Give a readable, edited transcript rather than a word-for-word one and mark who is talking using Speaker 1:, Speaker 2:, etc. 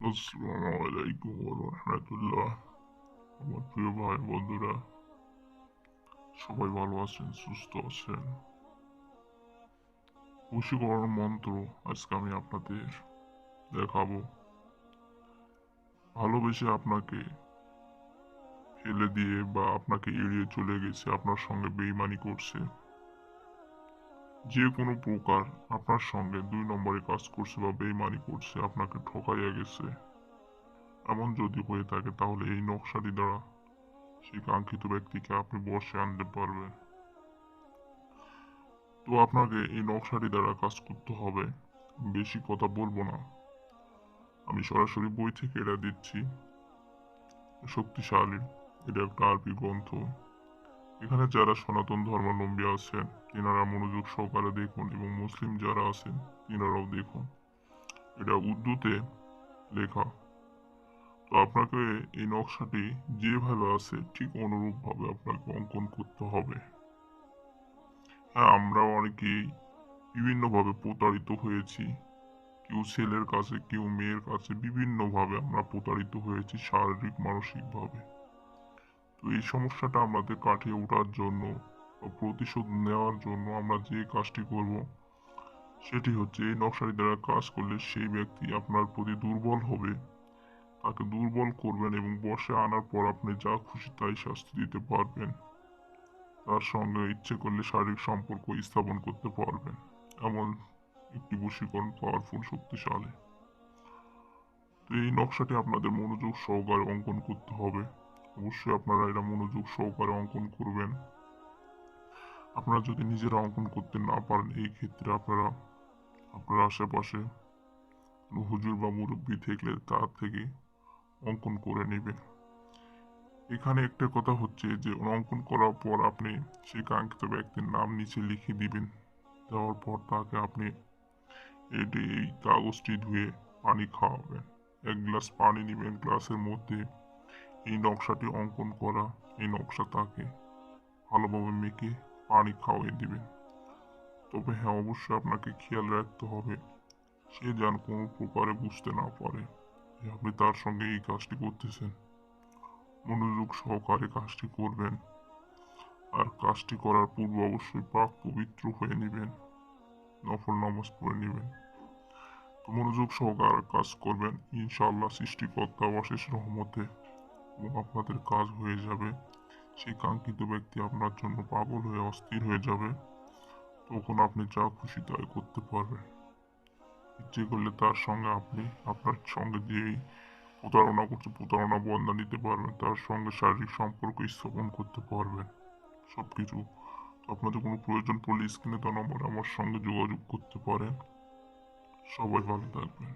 Speaker 1: আসসালামু আলাইকুম রহমতুল্লাহ। আমার প্রিয় ভাই বন্ধুরা, সবাই ভালো আছেন, সুস্থ আছেন? বশীকরণ মন্ত্র আজকে আমি আপনাদের দেখাবো। ভালোবেসে আপনাকে ফেলে দিয়ে বা আপনাকে এড়িয়ে চলে গেছে, আপনার সঙ্গে বেইমানি করছে, যে কোনো প্রকার আপনার সঙ্গে 2 নম্বরে কাজ করছে বা বেইমানি করছে, আপনাকে ঠকাইয়া গেছে, এমন যদি হয়ে থাকে তাহলে এই নকশাটি দ্বারা সেই কাঙ্ক্ষিত ব্যক্তিকে আপনি বশে আনতে পারবেন। তো আপনাকে এই নকশাটি দ্বারা কাজ করতে হবে। বেশি কথা বলবো না, আমি সরাসরি বই থেকে এটা দিচ্ছি। শক্তিশালী, এটা একটা আরবি গ্রন্থ। এখানে যারা সনাতন ধর্মাবলম্বী আছেন তিনারা মনোযোগ সহকারে দেখুন, এবং মুসলিম যারা আছেন তিনারাও দেখুন। এটা উর্দুতে লেখা। তো আপনাকে এই নকশাটি যেভাবে আছে ঠিক অনুরূপ ভাবে আপনাকে অঙ্কন করতে হবে। হ্যাঁ, আমরা অনেকেই বিভিন্নভাবে প্রতারিত হয়েছি। কেউ ছেলের কাছে, কেউ মেয়ের কাছে, বিভিন্নভাবে আমরা প্রতারিত হয়েছি শারীরিক মানসিকভাবে। তো এই সমস্যাটা আমাদের কাটিয়ে ওঠার জন্য বা প্রতিশোধ নেওয়ার জন্য আমরা যে কাজটি করব সেটি হচ্ছে, এই নকশাটি দ্বারা কাজ করলে সেই ব্যক্তি আপনার প্রতি দুর্বল হবে, তাকে দুর্বল করবেন এবং বশে আনার পর আপনি যা খুশি তাই শাস্তি দিতে পারবেন। তার সঙ্গে ইচ্ছে করলে শারীরিক সম্পর্ক স্থাপন করতে পারবেন। এমন একটি বশীকরণ পাওয়ারফুল, শক্তিশালী। তো এই নকশাটি আপনাদের মনোযোগ সহকারে অঙ্কন করতে হবে। অবশ্যই আপনারা এটা মনোযোগ সহকারে অঙ্কন করবেন। আপনারা যদি নিজেরা অঙ্কন করতে না পারেন, এই ক্ষেত্রে আপনারা আপনার আশেপাশে হুজুর বা মুরব্বী থাকলে তার থেকে অঙ্কন করে নেবেন। এখানে একটা কথা হচ্ছে যে অঙ্কন করার পর আপনি সেই কাঙ্ক্ষিত ব্যক্তির নাম নিচে লিখে দিবেন। দেওয়ার পর তাকে আপনি এই কাগজটি ধুয়ে পানি খাওয়াবেন। 1 গ্লাস পানি নেবেন, গ্লাসের মধ্যে এই নকশাটি অঙ্কন করা এই নকশা তাকে ভালোভাবে মেখে পানি খাওয়াই দিবেন। তবে হ্যাঁ, অবশ্যই আপনাকে খেয়াল রাখতে হবে সে যেন কোনো প্রকারে বুঝতে না পারে যে আপনি তার সঙ্গে এই কাজটি করতেছেন। মনোযোগ সহকারে কাজটি করবেন, আর কাজটি করার পূর্বে অবশ্যই পাক পবিত্র হয়ে নেবেন, নফল নামাজ পড়ে নেবেন। তো মনোযোগ সহকারে কাজ করবেন, ইনশাআল্লাহ সৃষ্টিকর্তা অশেষ রহমতে এবং আপনাদের কাজ হয়ে যাবে। সেই কাঙ্ক্ষিত ব্যক্তি আপনার জন্য পাগল হয়ে অস্থির হয়ে যাবে। তখন আপনি যা খুশি তাই করতে পারবেন। ইচ্ছে করলে তার সঙ্গে আপনি আপনার সঙ্গে যেই প্রতারণা করছে প্রতারণা বন্ধ নিতে পারবেন, তার সঙ্গে শারীরিক সম্পর্ক স্থাপন করতে পারবেন, সবকিছু। তো আপনাদের কোনো প্রয়োজন পড়লে স্ক্রিনে দেওয়া নম্বরে আমার সঙ্গে যোগাযোগ করতে পারেন। সবাই ভালো থাকবেন।